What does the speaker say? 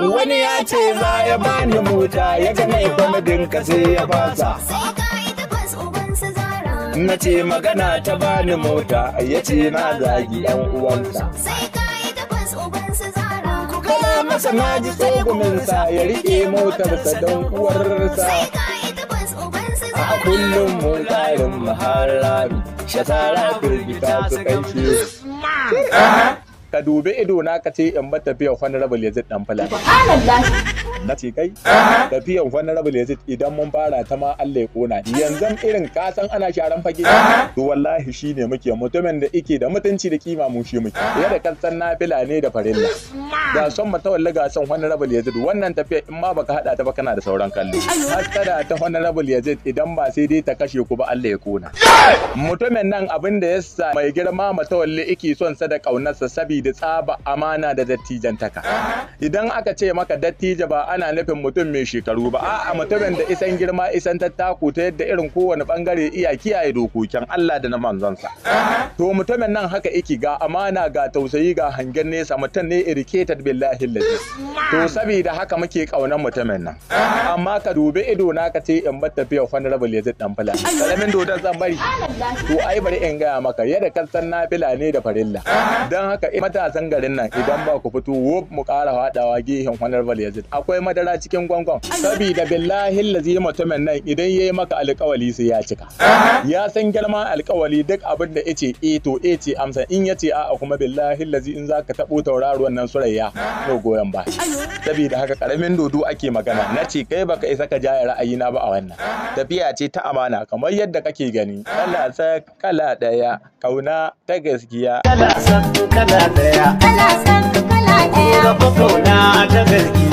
Wani ya ce za ya bani mota ya ga mai kwamadin ka sai ya fasa. Na ce magana ta bani mota ya ce na zagi yan uwansa. Kana masa na ji tsoguminsa ya riƙe motarsa don uwarsa. A kullum mun ƙarin maharami shasara firgita su kai shi. Ka dubi ido na ka ce in ba tafiyan Honorable Yazid dan Fulani. Na ce kai tafiyan Honorable Yazid idan mun fara ta ma Allah ya kona. Yanzu irin ka san ana sharan fage. To wallahi shine muke mutumin da yake da mutunci da kima mu shi muke. Yadda kan san nafila ne da farilla. Ga son matawalla ga son Honorable Yazid wannan tafiya in ma baka hada ta ba kana da sauran kallo. Hasada ta Honorable Yazid idan ba sai dai ta kashe ku ba Allah ya kona. Mutumin nan abin da yasa mai girma matawalle yake son sa da kaunarsa sabi da tsaba amana da dattijantaka. Idan aka ce maka dattija ba ana nufin mutum mai shekaru ba, a'a mutumin da isan girma isan tattaku ta yadda irin kowane bangare iya kiyaye dokokin Allah da na manzonsa. To mutumin nan haka yake ga amana ga tausayi ga hangen nesa mutum ne irritated billahi lazi. To saboda haka muke kaunan mutumin nan. Amma ka dubi ido na ka ce in bar tafiya Honorable Yazid dan Fulani. Kalamin dodon zan bari. To ai bari in gaya maka yadda kan san nafila ne da farilla. Dan haka matasan garin nan idan ba ku fito wop mu ƙara haɗawa gehen Honorable Yazid akwai madara cikin gwangwan saboda billahi lazi mutumin nan idan yayi maka alƙawali sai ya cika ya san girman alƙawali duk abin da yace to ce amsa in yace a'a kuma billahi lazi in zaka tabo tauraruwan nan surayya no goyon ba saboda haka karamin dodo ake magana nace kai baka isa ka jaya ra'ayina ba a wannan tafiya ce ta amana kamar yadda kake gani kala sa kala daya kauna ta gaskiya kala san kala daya kala san kala daya ta gaskiya